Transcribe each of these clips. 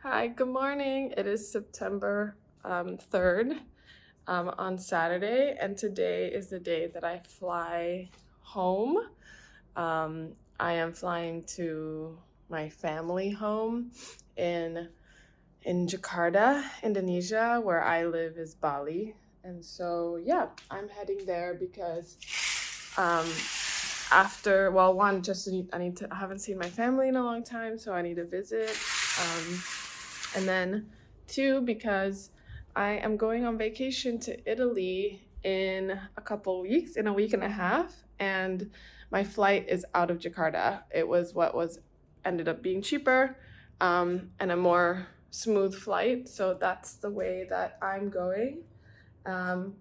Hi, good morning. It is September 3rd on Saturday, and today is the day that I fly home. I am flying to my family home in Jakarta, Indonesia, where I live is Bali. And so, yeah, I'm heading there because I haven't seen my family in a long time, so I need to visit. And then two, because I am going on vacation to Italy in a couple weeks, in a week and a half, and my flight is out of Jakarta. It was ended up being cheaper and a more smooth flight, so that's the way that I'm going. I'm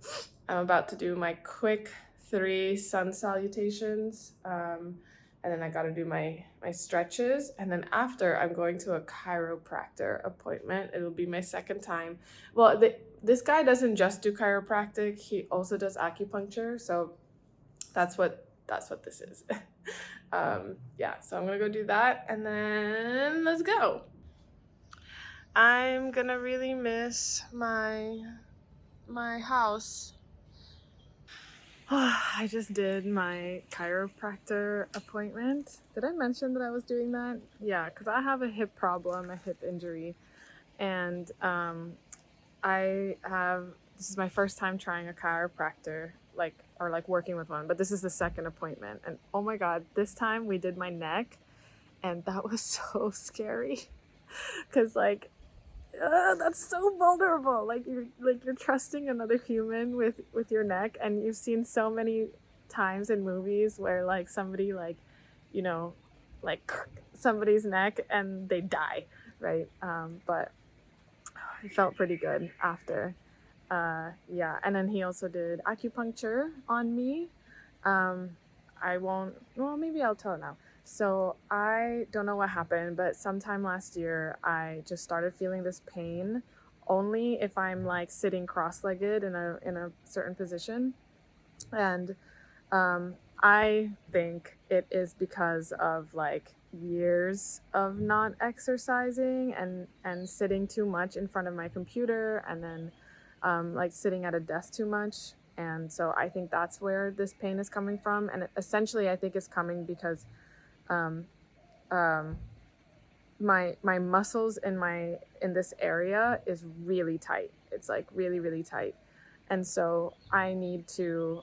about to do my quick 3 sun salutations, and then I got to do my stretches, and then after I'm going to a chiropractor appointment. It'll be my second time. Well, this guy doesn't just do chiropractic; he also does acupuncture. So that's what this is. Yeah, so I'm gonna go do that, and then let's go. I'm gonna really miss my house. I just did my chiropractor appointment. Did I mention that I was doing that? Yeah, because I have a hip problem, a hip injury, and this is my first time trying a chiropractor, like working with one, but this is the second appointment, and oh my god, this time we did my neck, and that was so scary, because that's so vulnerable. You're trusting another human with your neck, and you've seen so many times in movies where somebody you know like somebody's neck and they die, right? But it felt pretty good after. Yeah, and then he also did acupuncture on me. I won't. Well, maybe I'll tell now. So I don't know what happened, but sometime last year I just started feeling this pain only if I'm sitting cross-legged in a certain position, and I think it is because of years of not exercising and sitting too much in front of my computer, and then sitting at a desk too much. And so I think that's where this pain is coming from, and essentially I think it's coming because um, my muscles in this area is really tight. It's really tight, and so I need to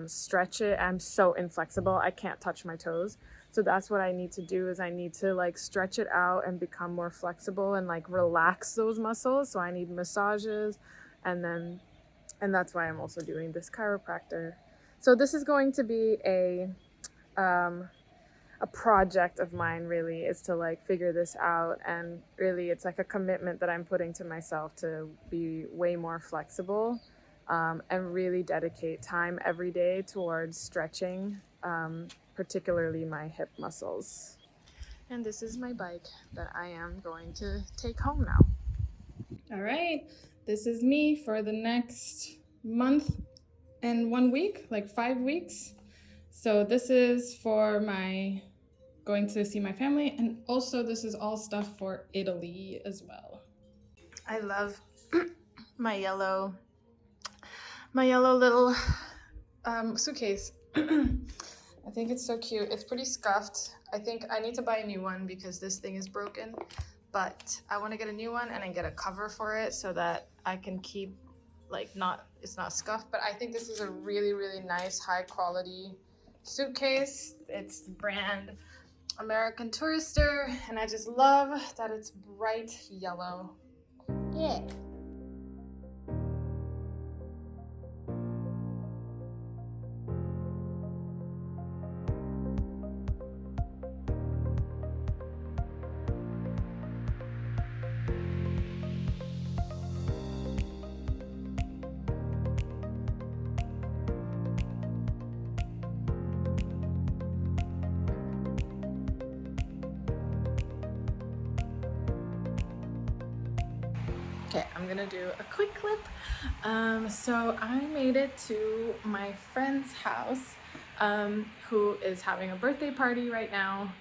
stretch it. I'm so inflexible. I can't touch my toes. So that's what I need to do, is I need to stretch it out and become more flexible and relax those muscles. So I need massages, and that's why I'm also doing this chiropractor. So this is going to be a project of mine, really, is to figure this out, and really it's a commitment that I'm putting to myself to be way more flexible, and really dedicate time every day towards stretching, particularly my hip muscles. And this is my bike that I am going to take home now. All right, this is me for the next month and 1 week, 5 weeks. So this is for my going to see my family, and also this is all stuff for Italy as well. I love my yellow little suitcase. I think it's so cute. It's pretty scuffed. I think I need to buy a new one because this thing is broken, but I want to get a new one and then get a cover for it so that I can keep it's not scuffed. But I think this is a really nice, high quality suitcase. It's the brand American Tourister, and I just love that it's bright yellow. Yeah. Okay, I'm gonna do a quick clip. So I made it to my friend's house, who is having a birthday party right now.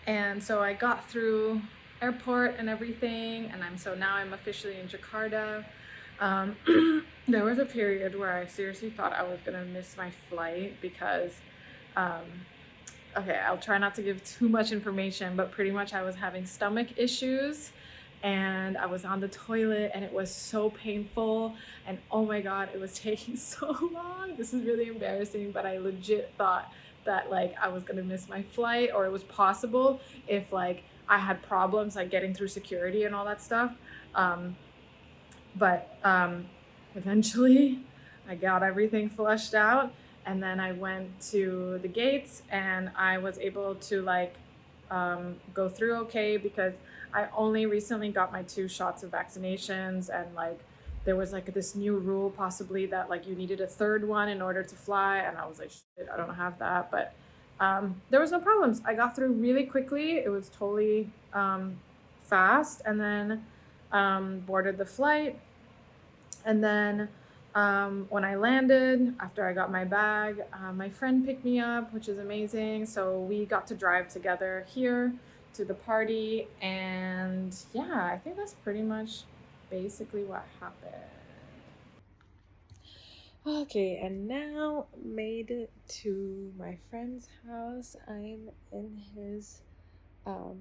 And so I got through airport and everything, and now I'm officially in Jakarta. Um, there was a period where I seriously thought I was gonna miss my flight because, um, okay, I'll try not to give too much information, but pretty much I was having stomach issues and I was on the toilet and it was so painful, and oh my god, it was taking so long. This is really embarrassing, but I legit thought that like I was gonna miss my flight, or it was possible if like I had problems like getting through security and all that stuff. Um, but eventually I got everything flushed out, and then I went to the gates and I was able to like go through okay, because I only recently got my 2 shots of vaccinations, and like there was like this new rule possibly that like you needed a third one in order to fly, and I was like, shit, I don't have that. But there was no problems. I got through really quickly. It was totally fast, and then boarded the flight. And then when I landed, after I got my bag, my friend picked me up, which is amazing. So we got to drive together here to the party. And yeah, I think that's pretty much basically what happened. Okay, and now made it to my friend's house. I'm um,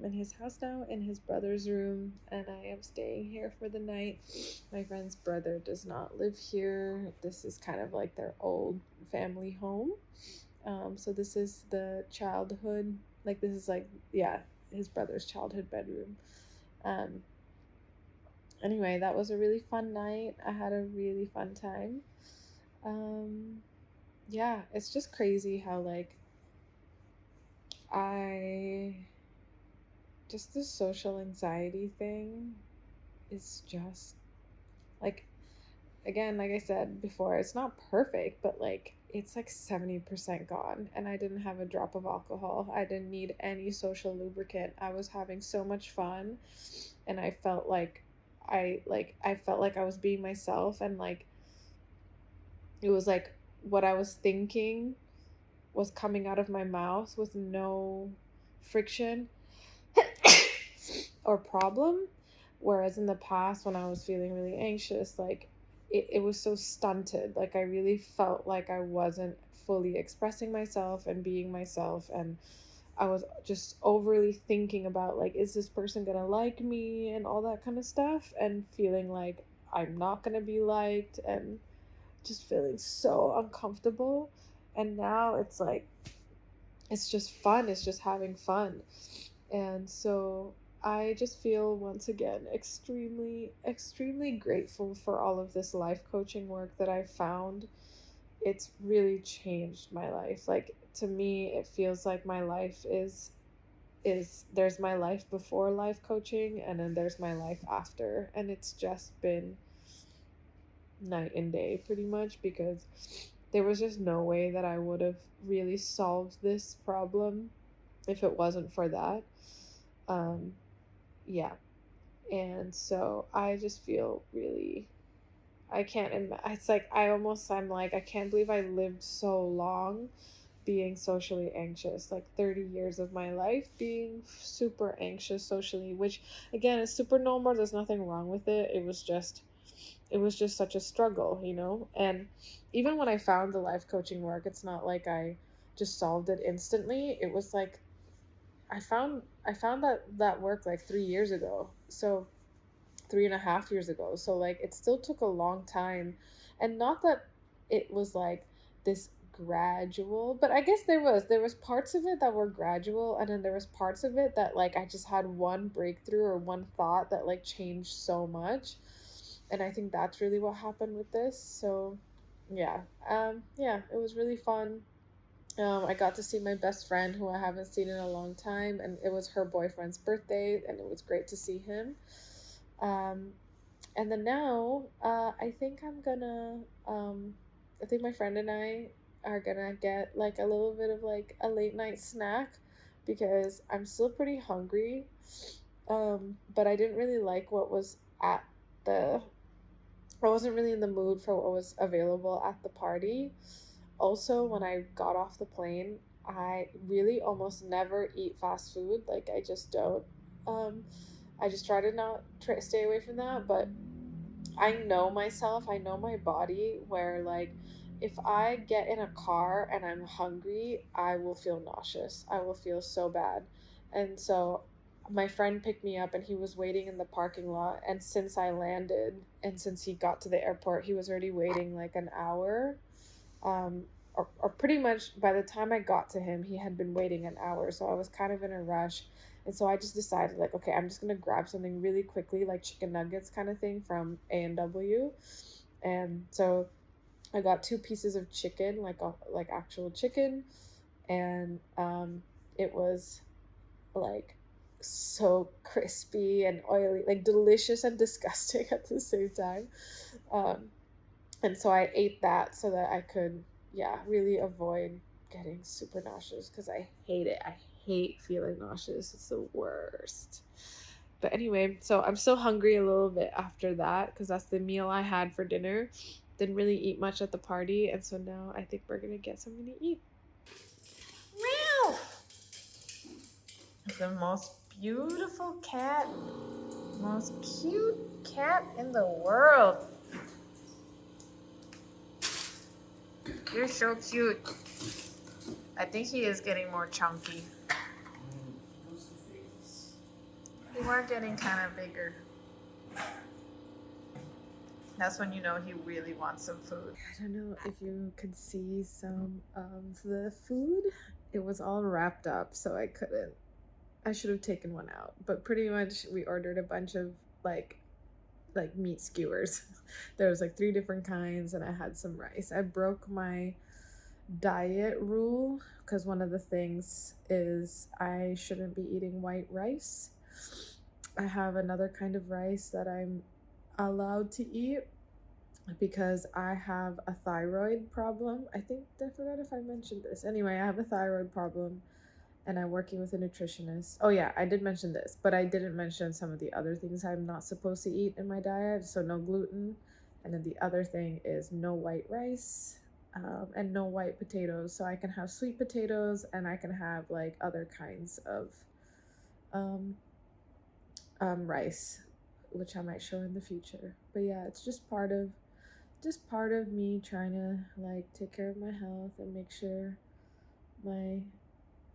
in his house now, in his brother's room, and I am staying here for the night. My friend's brother does not live here. This is kind of like their old family home. So this is the childhood, like this is like, yeah, his brother's childhood bedroom. Anyway, that was a really fun night. I had a really fun time. Yeah, it's just crazy how like I just the social anxiety thing is just like, again, like I said before, it's not perfect, but like it's like 70% gone, and I didn't have a drop of alcohol. I didn't need any social lubricant. I was having so much fun, and I felt like I was being myself, and like it was like what I was thinking was coming out of my mouth with no friction or problem. Whereas in the past, when I was feeling really anxious, like it was so stunted. Like I really felt like I wasn't fully expressing myself and being myself, and I was just overly thinking about like, is this person gonna like me and all that kind of stuff, and feeling like I'm not gonna be liked, and just feeling so uncomfortable. And now it's like, it's just fun, it's just having fun. And so I just feel once again extremely grateful for all of this life coaching work that I've found. It's really changed my life. Like, to me, it feels like my life is there's my life before life coaching, and then there's my life after, and it's just been night and day pretty much, because there was just no way that I would have really solved this problem if it wasn't for that. Yeah. And so I just feel really, I can't it's like I'm like, I can't believe I lived so long being socially anxious, like 30 years of my life being super anxious socially, which again is super normal. There's nothing wrong with it. It was just such a struggle, you know? And even when I found the life coaching work, it's not like I just solved it instantly. It was like I found that work like 3 years ago. So 3.5 years ago. So like it still took a long time. And not that it was like this gradual, but I guess there was parts of it that were gradual, and then there was parts of it that like I just had one breakthrough or one thought that like changed so much. And I think that's really what happened with this. So yeah. Yeah, it was really fun. I got to see my best friend, who I haven't seen in a long time, and it was her boyfriend's birthday, and it was great to see him. Um, and then now, I think my friend and I are gonna get like a little bit of like a late night snack, because I'm still pretty hungry. But I didn't really like what was at the, I wasn't really in the mood for what was available at the party. Also, when I got off the plane, I really almost never eat fast food. Like, I just don't. I just try to not stay away from that, but I know myself, I know my body, where like if I get in a car and I'm hungry, I will feel nauseous. I will feel so bad. And so my friend picked me up and he was waiting in the parking lot. And since I landed and since he got to the airport, he was already waiting like an hour. Or pretty much by the time I got to him, he had been waiting an hour. So I was kind of in a rush. And so I just decided, like, okay, I'm just going to grab something really quickly, like chicken nuggets kind of thing from A&W. And so I got 2 pieces of chicken, like actual chicken. And it was like so crispy and oily, like delicious and disgusting at the same time. Um, and so I ate that so that I could, yeah, really avoid getting super nauseous because I hate it. I hate feeling nauseous. It's the worst. But anyway, so I'm still hungry a little bit after that because that's the meal I had for dinner. Didn't really eat much at the party, and so now I think we're gonna get something to eat. Meow! The most beautiful cat, most cute cat in the world. You're so cute. I think he is getting more chunky. You are getting kind of bigger. That's when you know he really wants some food. I don't know if you could see some of the food. It was all wrapped up, so I couldn't. I should have taken one out. But pretty much we ordered a bunch of like meat skewers. There was like 3 different kinds and I had some rice. I broke my diet rule because one of the things is I shouldn't be eating white rice. I have another kind of rice that I'm allowed to eat because I have a thyroid problem. I forgot if I mentioned this. Anyway, I have a thyroid problem and I'm working with a nutritionist. Oh yeah, I did mention this, but I didn't mention some of the other things I'm not supposed to eat in my diet. So no gluten. And then the other thing is no white rice and no white potatoes. So I can have sweet potatoes and I can have like other kinds of rice, which I might show in the future. But yeah, it's just part of me trying to like take care of my health and make sure my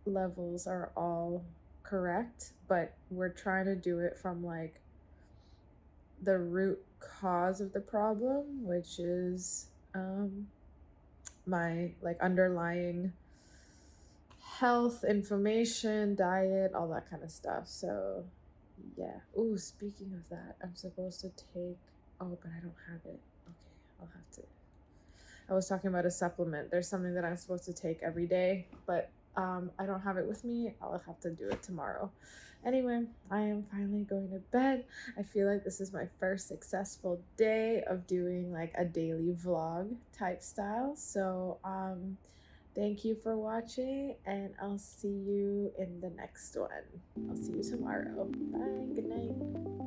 levels are all correct, but we're trying to do it from like the root cause of the problem, which is my like underlying health, inflammation, diet, all that kind of stuff. So yeah. Ooh, speaking of that, I'm supposed to take, oh, but I don't have it. Okay, I'll have to. I was talking about a supplement. There's something that I'm supposed to take every day, but I don't have it with me. I'll have to do it tomorrow. Anyway, I am finally going to bed. I feel like this is my first successful day of doing like a daily vlog type style. So thank you for watching and I'll see you in the next one. I'll see you tomorrow. Bye. Good night.